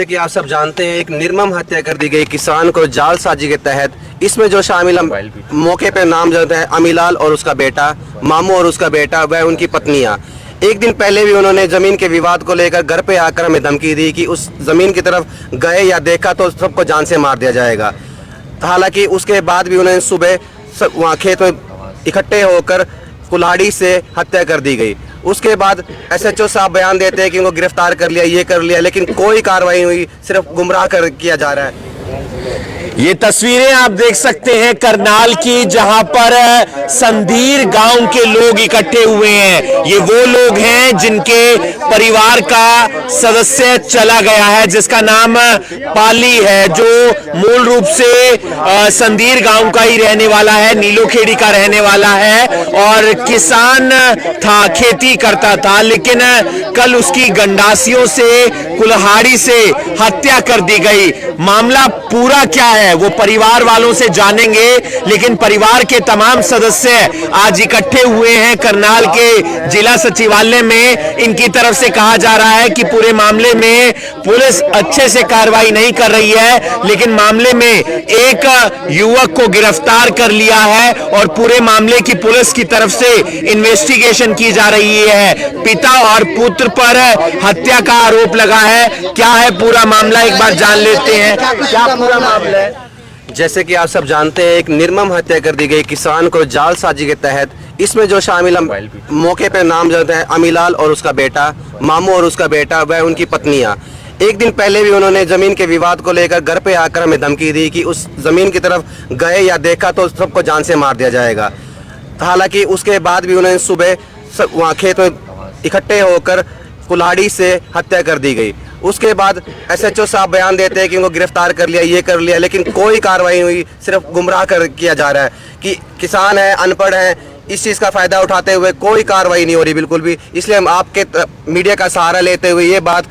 कि आप सब जानते हैं, एक निर्मम हत्या कर दी गई किसान को जालसाजी के तहत। इसमें जो शामिल मौके पे नामजद है अमीलाल और उसका बेटा, मामू और उसका बेटा, वह उनकी पत्नियां। एक दिन पहले भी उन्होंने जमीन के विवाद को लेकर घर पे आकर हमें धमकी दी कि उस जमीन की तरफ गए या देखा तो सबको जान से मार दिया जाएगा। हालांकि उसके बाद भी उन्हें सुबह वहाँ खेत में इकट्ठे होकर कुल्हाड़ी से हत्या कर दी गई। उसके बाद SHO साहब बयान देते हैं कि उनको गिरफ्तार कर लिया, ये कर लिया, लेकिन कोई कार्रवाई हुई, सिर्फ गुमराह कर किया जा रहा है। ये तस्वीरें आप देख सकते हैं करनाल की, जहां पर संधीर गांव के लोग इकट्ठे हुए हैं। ये वो लोग हैं जिनके परिवार का सदस्य चला गया है, जिसका नाम पाली है, जो मूल रूप से संधीर गांव का ही रहने वाला है, नीलोखेड़ी का रहने वाला है और किसान था, खेती करता था। लेकिन कल उसकी गंडासियों से, कुल्हाड़ी से हत्या कर दी गई। मामला पूरा क्या है वो परिवार वालों से जानेंगे, लेकिन परिवार के तमाम सदस्य आज इकट्ठे हुए हैं करनाल के जिला सचिवालय में। इनकी तरफ से कहा जा रहा है कि पूरे मामले में पुलिस अच्छे से कार्रवाई नहीं कर रही है, लेकिन मामले में एक युवक को गिरफ्तार कर लिया है और पूरे मामले की पुलिस की तरफ से इन्वेस्टिगेशन की जा रही है। पिता और पुत्र पर हत्या का आरोप लगा है। क्या है पूरा मामला, एक बार जान लेते हैं। क्या पूरा मामला है? जैसे कि आप सब जानते हैं, एक निर्मम हत्या कर दी गई किसान को जालसाजी के तहत। इसमें जो शामिल मौके पे नामजद है अमीलाल और उसका बेटा, मामू और उसका बेटा, वह उनकी पत्नियां। एक दिन पहले भी उन्होंने जमीन के विवाद को लेकर घर पे आकर हमें धमकी दी कि उस जमीन की तरफ गए या देखा तो सबको जान से मार दिया जाएगा। हालांकि उसके बाद भी उन्हें सुबह वहाँ खेत में इकट्ठे होकर कुल्हाड़ी से हत्या कर दी गई। उसके बाद SHO साहब बयान देते हैं कि उनको गिरफ्तार कर लिया, ये कर लिया, लेकिन कोई कार्रवाई हुई, सिर्फ गुमराह कर किया जा रहा है कि किसान है, अनपढ़ है, इस चीज़ का फ़ायदा उठाते हुए कोई कार्रवाई नहीं हो रही बिल्कुल भी। इसलिए हम आपके मीडिया का सहारा लेते हुए ये बात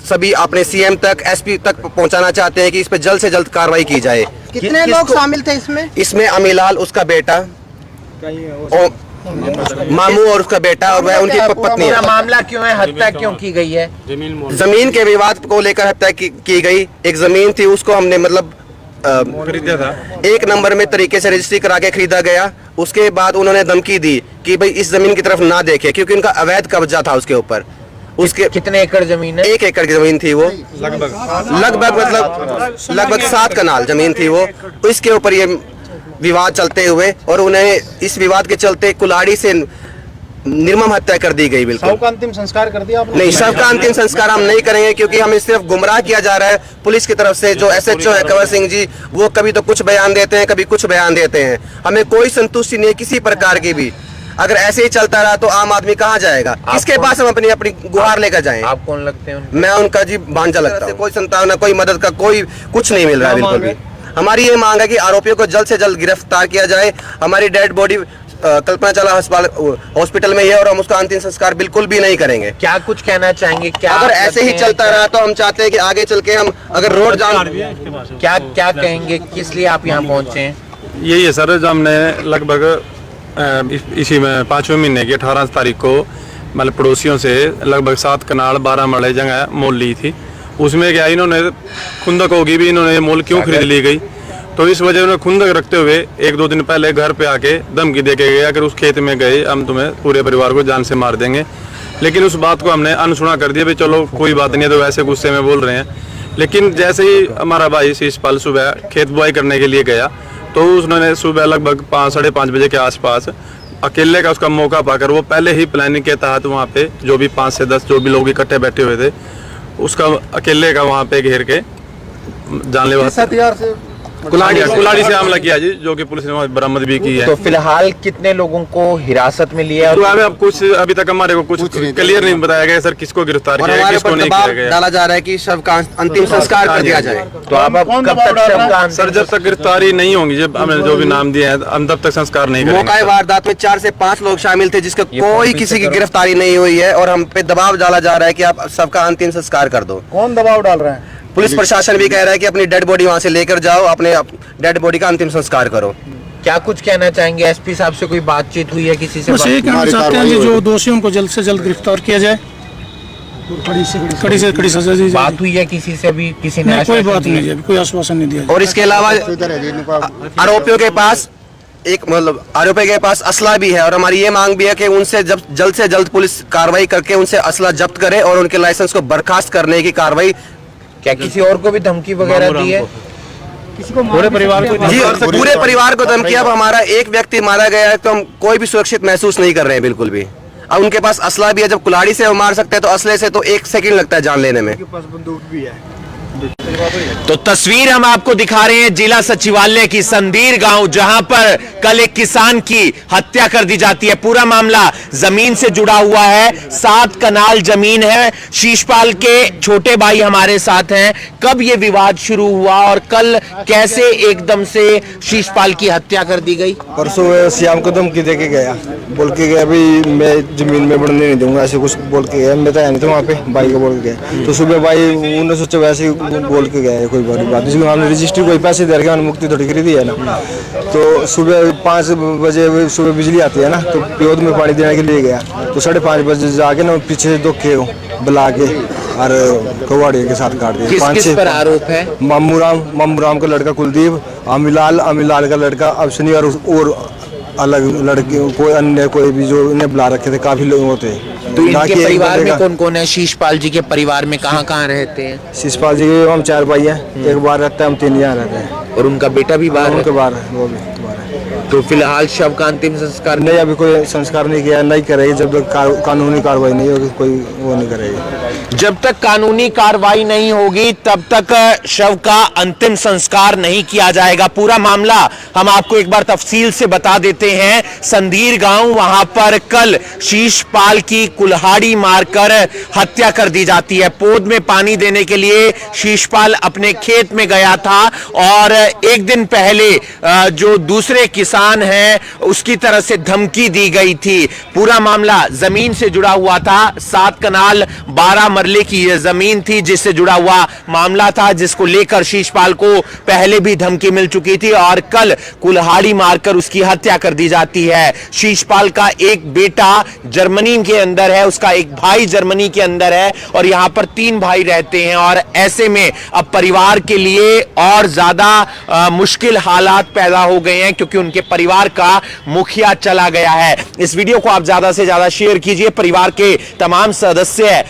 सभी अपने CM तक, SP तक पहुंचाना चाहते हैं कि इस पर जल्द से जल्द कार्रवाई की जाए। कितने लोग शामिल थे इसमें? इसमें अमीलाल, उसका बेटा, मामू और उसका बेटा और वह उनकी पत्नी। पूरा मामला क्यों है, हत्या क्यों की गई है? जमीन के विवाद को लेकर हत्या की गई। एक जमीन थी, उसको हमने मतलब खरीदा था, 1 नंबर में तरीके से रजिस्ट्री करा के खरीदा गया। उसके बाद उन्होंने धमकी दी कि भाई इस जमीन की तरफ ना देखे, क्योंकि उनका अवैध कब्जा था उसके ऊपर। उसके कितने एकड़ जमीन है? 1 एकड़ की जमीन थी वो, लगभग 7 कनाल जमीन थी वो। इसके ऊपर ये विवाद चलते हुए और उन्हें इस विवाद के चलते कुल्हाड़ी से निर्मम हत्या कर दी गई। बिल्कुल। शव का अंतिम संस्कार कर दिया आपने? नहीं, शव का अंतिम संस्कार हम नहीं करेंगे, क्योंकि हमें सिर्फ गुमराह किया जा रहा है पुलिस की तरफ से। जो SHO है कंवर सिंह जी, वो कभी तो कुछ बयान देते हैं, कभी कुछ बयान देते हैं। हमें कोई संतुष्टि नहीं है किसी प्रकार की भी। अगर ऐसे ही चलता रहा तो आम आदमी कहाँ जाएगा, किसके पास हम अपनी गुहार लेकर जाएं? आप कौन लगते हैं? मैं उनका जी भांजा लगता हूं। कोई संतावना, कोई मदद का कोई कुछ नहीं मिल रहा है बिल्कुल भी। हमारी ये मांग है कि आरोपियों को जल्द से जल्द गिरफ्तार किया जाए। हमारी dead body Kalpana Chawla hospital में है और हम उसका अंतिम संस्कार बिल्कुल भी नहीं करेंगे। क्या कुछ कहना चाहेंगे? क्या अगर ऐसे ही चलता रहा तो हम चाहते हैं कि आगे चल के हम अगर रोड जाम, क्या कहेंगे, किस लिए आप यहाँ पहुँचे हैं? यही है सर, जो हमने लगभग इसी में 5वें महीने की 18 तारीख को मतलब पड़ोसियों से लगभग 7 कनाल 12 मरले जगह मोल ली थी। उसमें क्या इन्होंने खुंदक होगी भी, इन्होंने मोल क्यों खरीद ली गई, तो इस वजह उन्होंने खुंदक रखते हुए 1-2 दिन पहले घर पे आके धमकी दे के गए, अगर उस खेत में गए हम तुम्हें पूरे परिवार को जान से मार देंगे। लेकिन उस बात को हमने अनसुना कर दिया, भाई चलो कोई बात नहीं है, तो वैसे गुस्से में बोल रहे हैं। लेकिन जैसे ही हमारा भाई शीशपाल सुबह खेत बुआई करने के लिए गया, तो उसने सुबह लगभग 5-5:30 बजे के आसपास अकेले का उसका मौका पाकर, वो पहले ही प्लानिंग के तहत वहाँ पे जो भी 5 से 10 जो भी लोग इकट्ठे बैठे हुए थे, उसका अकेले का वहाँ पे घेर के जानलेवा हथियार से कुल्हाड़ी से हमला किया जी, जो कि पुलिस ने बरामद भी की है। तो फिलहाल कितने लोगों को हिरासत में लिया? तो अभी तक हमारे को कुछ क्लियर नहीं बताया गया सर, किसको गिरफ्तार किया गया, किसको नहीं किया गया। डाला जा रहा है कि शव का अंतिम संस्कार कर दिया जाए। तो आप कब तक शव का? सर जब तक गिरफ्तारी नहीं होंगी, जब हमने जो भी नाम दिए हैं, हम तब तक संस्कार नहीं करेंगे। मौका वारदात में 4 से 5 लोग शामिल थे, जिसका कोई किसी की गिरफ्तारी नहीं हुई है और हम पे दबाव डाला जा रहा है कि आप सबका अंतिम संस्कार कर दो। कौन दबाव डाल रहे हैं? पुलिस प्रशासन भी कह रहा है कि अपनी डेड बॉडी वहां से लेकर जाओ, अपने डेड बॉडी का अंतिम संस्कार करो। क्या कुछ कहना चाहेंगे? SP साहब से कोई बातचीत हुई है किसी से? बस ये कहना चाहते हैं कि जो दोषियों को जल्द से जल्द गिरफ्तार किया जाए। कड़ी से कड़ी सजा दी जाए। बात हुई है किसी से? अभी किसी ने नहीं, कोई आश्वासन बात दिया? नहीं है, कोई आश्वासन नहीं दिया। और इसके अलावा आरोपियों के पास आरोपी के पास असला भी है और हमारी ये मांग भी है कि उनसे जल्द से जल्द पुलिस कार्रवाई करके उनसे असला जब्त करे और उनके लाइसेंस को बर्खास्त करने की कार्रवाई। क्या किसी और को भी धमकी वगैरह दी है? पूरे परिवार को जी पूरे परिवार को धमकी। अब हमारा एक व्यक्ति मारा गया है तो हम कोई भी सुरक्षित महसूस नहीं कर रहे हैं बिल्कुल भी। अब उनके पास असला भी है, जब कुल्हाड़ी से वो मार सकते हैं तो असले से तो 1 सेकंड लगता है जान लेने में। बंदूक भी है। तो तस्वीर हम आपको दिखा रहे हैं जिला सचिवालय की संदीर गांव, जहां पर कल एक किसान की हत्या कर दी जाती है। पूरा मामला जमीन से जुड़ा हुआ है, 7 कनाल जमीन है। शीशपाल के छोटे भाई हमारे साथ हैं। कब ये विवाद शुरू हुआ और कल कैसे एकदम से शीशपाल की हत्या कर दी गई? परसों श्याम को धमकी दे के गया, बोल के गया भाई मैं जमीन में बढ़ने नहीं दूंगा, ऐसे कुछ बोल के गया। मैं तो नहीं था वहाँ पे, भाई को बोल के गया। तो सुबह भाई उन्होंने सोचा वैसे बोल के गया है, कोई बड़ी बात नहीं। हमने रजिस्ट्री कोई पैसे दे रखे, मुक्ति थोड़ी खरीदी है ना। तो सुबह 5 बजे सुबह बिजली आती है ना, तो प्योद में पानी देने के लिए गया। तो 5:30 बजे जाके ना पीछे से 2 के बुला के और कवाड़ी के साथ काट दिया। किस पर आरोप है? मामू राम का लड़का कुलदीप, अमिलाल का लड़का अवसनी और अलग लड़के कोई अन्य कोई भी जो इन्हें बुला रखे थे, काफी लोग होते। तो इनके परिवार में कौन कौन है? शीशपाल जी के परिवार में कहाँ कहाँ रहते हैं? शीशपाल जी के हम 4 भाई हैं, एक बार रहता है, हम 3 यहाँ रहते हैं। और उनका बेटा भी बाहर है? उनके बाहर है, वो भी बाहर है। तो फिलहाल शव का अंतिम संस्कार नहीं, अभी कोई संस्कार नहीं किया, नहीं करेगी जब तक कानूनी कार्रवाई नहीं होगी, कोई वो नहीं करेगी। जब तक कानूनी कार्रवाई नहीं होगी तब तक शव का अंतिम संस्कार नहीं किया जाएगा। पूरा मामला हम आपको एक बार तफसील से बता देते हैं। संदीर गांव, वहां पर कल शीशपाल की कुल्हाड़ी मारकर हत्या कर दी जाती है। पौध में पानी देने के लिए शीशपाल अपने खेत में गया था और एक दिन पहले जो दूसरे किसान हैं उसकी तरफ से धमकी दी गई थी। पूरा मामला जमीन से जुड़ा हुआ था। 7 कनाल 12 मरले की यह जमीन थी जिससे जुड़ा हुआ मामला था, जिसको लेकर शीशपाल को पहले भी धमकी मिल चुकी थी और कल कुल्हाड़ी मारकर उसकी हत्या कर दी जाती है। शीशपाल का एक बेटा जर्मनी के अंदर है, उसका एक भाई जर्मनी के अंदर है और यहां पर 3 भाई रहते हैं। और ऐसे में अब परिवार के लिए और ज्यादा मुश्किल हालात पैदा हो गए हैं क्योंकि उनके परिवार का मुखिया चला गया है। इस वीडियो को आप ज्यादा से ज्यादा शेयर कीजिए। परिवार के तमाम सदस्य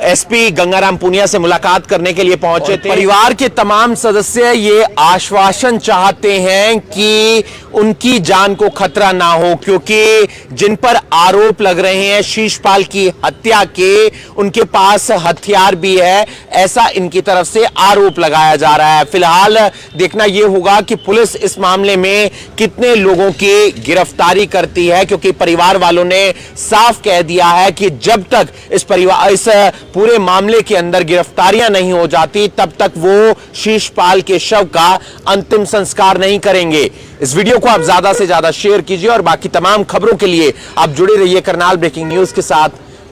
एसपी गंगाराम पुनिया से मुलाकात करने के लिए पहुंचे थे। परिवार के तमाम सदस्य ये आश्वासन चाहते हैं कि उनकी जान को खतरा ना हो, क्योंकि जिन पर आरोप लग रहे हैं शीशपाल की हत्या के, उनके पास हथियार भी है, ऐसा इनकी तरफ से आरोप लगाया जा रहा है। फिलहाल देखना यह होगा कि पुलिस इस मामले में कितने लोगों की गिरफ्तारी करती है, क्योंकि परिवार वालों ने साफ कह दिया है कि जब तक इस पूरे मामले के अंदर गिरफ्तारियां नहीं हो जाती तब तक वो शीशपाल के शव का अंतिम संस्कार नहीं करेंगे। इस वीडियो को आप ज्यादा से ज्यादा शेयर कीजिए और बाकी तमाम खबरों के लिए आप जुड़े रहिए करनाल ब्रेकिंग न्यूज के साथ।